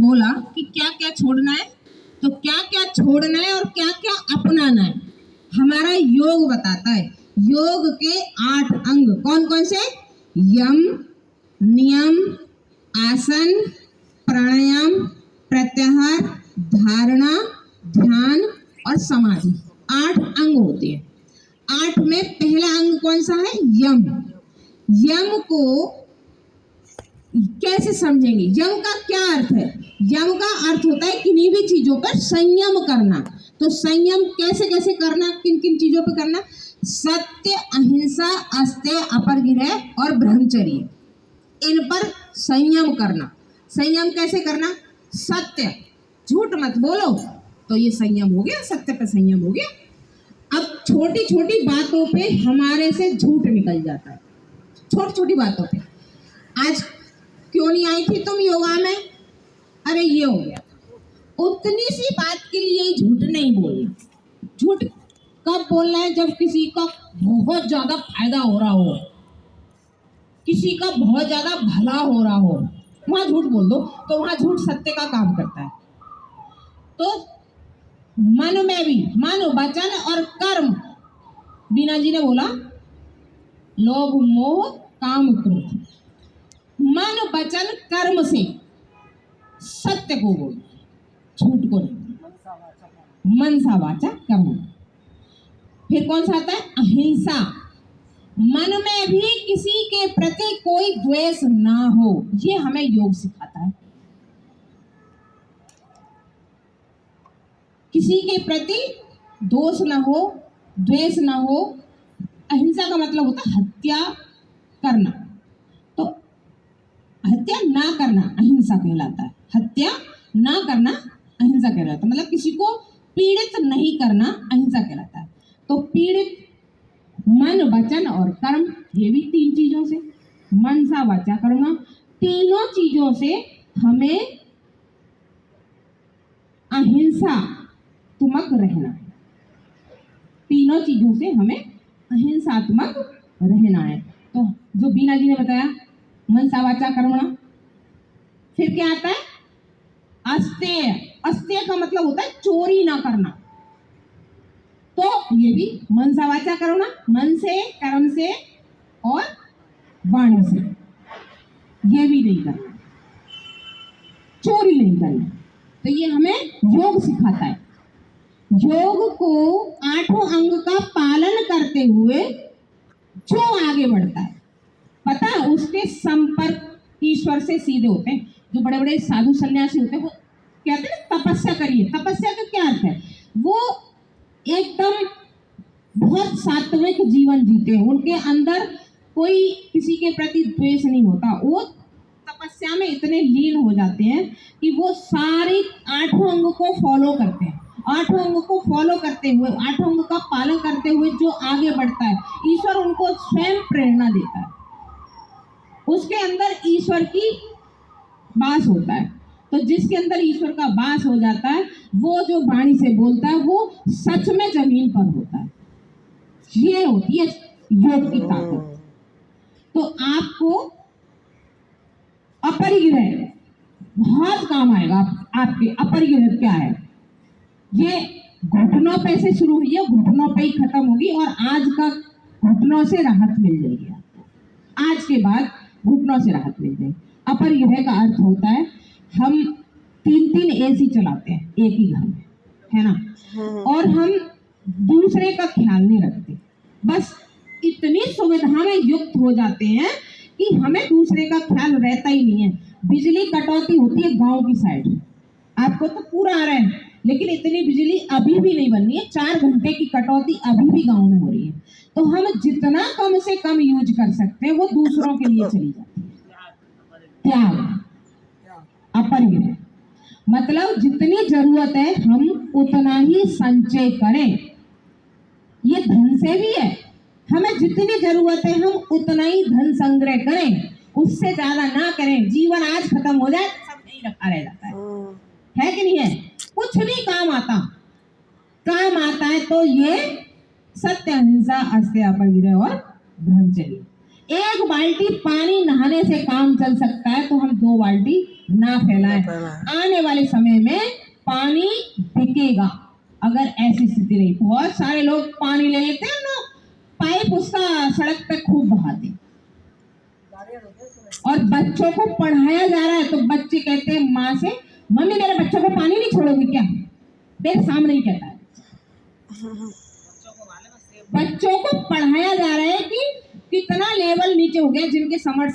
बोला कि क्या क्या छोड़ना है, तो क्या क्या छोड़ना है और क्या क्या अपनाना है हमारा योग बताता है। योग के 8 अंग कौन कौन से? यम, नियम, आसन, प्राणायाम, प्रत्याहार, धारणा, ध्यान और समाधि। 8 अंग होते हैं। 8 में पहला अंग कौन सा है? यम। यम को कैसे समझेंगे? यम का क्या अर्थ है? यम का अर्थ होता है किन्हीं भी चीजों पर संयम करना। तो संयम कैसे कैसे करना, किन किन चीजों पर करना? सत्य, अहिंसा, अस्तेय, अपरिग्रह और ब्रह्मचर्य, इन पर संयम करना। संयम कैसे करना? सत्य, झूठ मत बोलो, तो ये संयम हो गया, सत्य पे संयम हो गया। अब छोटी छोटी बातों पे हमारे से झूठ निकल जाता है, छोटी छोटी बातों पे। आज क्यों नहीं आई थी तुम योगा में? अरे ये हो गया। उतनी सी बात के लिए ही झूठ नहीं बोलना। झूठ कब बोलना है? जब किसी का बहुत ज्यादा फायदा हो रहा हो, किसी का बहुत ज्यादा भला हो रहा हो, वहां झूठ बोल दो, तो वहां झूठ सत्य का काम करता है। तो मन में भी, मन, वचन और कर्म, बीना जी ने बोला लोभ, मोह, काम, क्रोध, मन, वचन, कर्म से सत्य को बोलो, झूठ को नहीं। मनसा वाचा कर्म। फिर कौन सा आता है? अहिंसा। मन में भी किसी के प्रति कोई द्वेष ना हो, ये हमें योग सिखाता है। किसी के प्रति दोष ना हो, द्वेष ना हो। अहिंसा का मतलब होता है हत्या करना, तो हत्या ना करना अहिंसा कहलाता है। हत्या ना करना अहिंसा कहलाता है, मतलब किसी को पीड़ित नहीं करना अहिंसा कहलाता है। तो पीड़ित मन, वचन और कर्म, ये भी 3 चीजों से, मन, सा, वाचा, कर्म, तीनों चीजों से हमें अहिंसात्मक रहना है। तीनों चीजों से हमें अहिंसात्मक रहना है। तो जो बीना जी ने बताया, मन, सा, वाचा, कर्मणा। फिर क्या आता है? अस्तेय। अस्तेय का मतलब होता है चोरी ना करना। तो ये भी मन, सा, वाचा, कर्मणा, मन से, कर्म से और वाणी से, ये भी नहीं करना, चोरी नहीं करना। तो ये हमें योग सिखाता है। योग को 8 अंग का पालन करते हुए जो आगे बढ़ता है, पता है उसके संपर्क ईश्वर से सीधे होते हैं। जो बड़े बड़े साधु सन्यासी होते हैं वो कहते हैं तपस्या करिए। तपस्या का क्या अर्थ है? वो एकदम बहुत सात्विक जीवन जीते हैं, उनके अंदर कोई किसी के प्रति द्वेष नहीं होता। वो तपस्या में इतने लीन हो जाते हैं कि वो सारे 8 अंग को फॉलो करते हैं। 8 अंग को फॉलो करते हुए, 8 अंग का पालन करते हुए जो आगे बढ़ता है, ईश्वर उनको स्वयं प्रेरणा देता है। उसके अंदर ईश्वर की वास होता है। तो जिसके अंदर ईश्वर का वास हो जाता है, वो जो वाणी से बोलता है वो सच में जमीन पर होता है। ये होती है योग की ताकत। तो आपको अपरिग्रह बहुत काम आएगा। आपके अपरिग्रह क्या है? ये घुटनों पे से शुरू हुई है, घुटनों पे ही खत्म होगी, और आज का घुटनों से राहत मिल जाएगी आपको। आज के बाद घुटनों से राहत मिल जाएगी। अपरिग्रह का अर्थ होता है हम 3-3 एसी चलाते हैं एक ही घर में, है ना, और हम दूसरे का ख्याल नहीं रखते। बस इतनी सुविधा में युक्त हो जाते हैं कि हमें दूसरे का ख्याल रहता ही नहीं है। बिजली कटौती होती है गांव की साइड, आपको तो पूरा आ रहा है, लेकिन इतनी बिजली अभी भी नहीं बन रही है। 4 घंटे की कटौती अभी भी गांव में हो रही है। तो हम जितना कम से कम यूज कर सकते हैं वो दूसरों के लिए चली जाती है। त्याग, अपरिग्रह, मतलब जितनी जरूरत है हम उतना ही संचय करें। ये धन से भी है, हमें जितनी जरूरत है हम उतना ही धन संग्रह करें, उससे ज्यादा ना करें। जीवन आज खत्म हो जाए सब नहीं रखा रह जाता है कि नहीं है? कुछ भी काम आता है तो ये सत्य, अहिंसा, अस्तेय, अपरिग्रह और ब्रह्मचर्य, एक बाल्टी पानी नहाने से काम चल सकता है, तो हम 2 बाल्टी ना फैलाएं। आने वाले समय में पानी बिकेगा अगर ऐसी स्थिति रही। बहुत सारे लोग पानी ले लेते हैं ना, पाइप उसका सड़क पे खूब बहाते, और बच्चों को पढ़ाया जा रहा है तो बच्चे कहते हैं माँ से, मम्मी मेरे बच्चों को पानी नहीं छोड़ोगी क्या? मेरे सामने ही कहता है। बच्चों को पढ़ाया जा रहा है कि कितना लेवल नीचे हो गया, जिनके समझ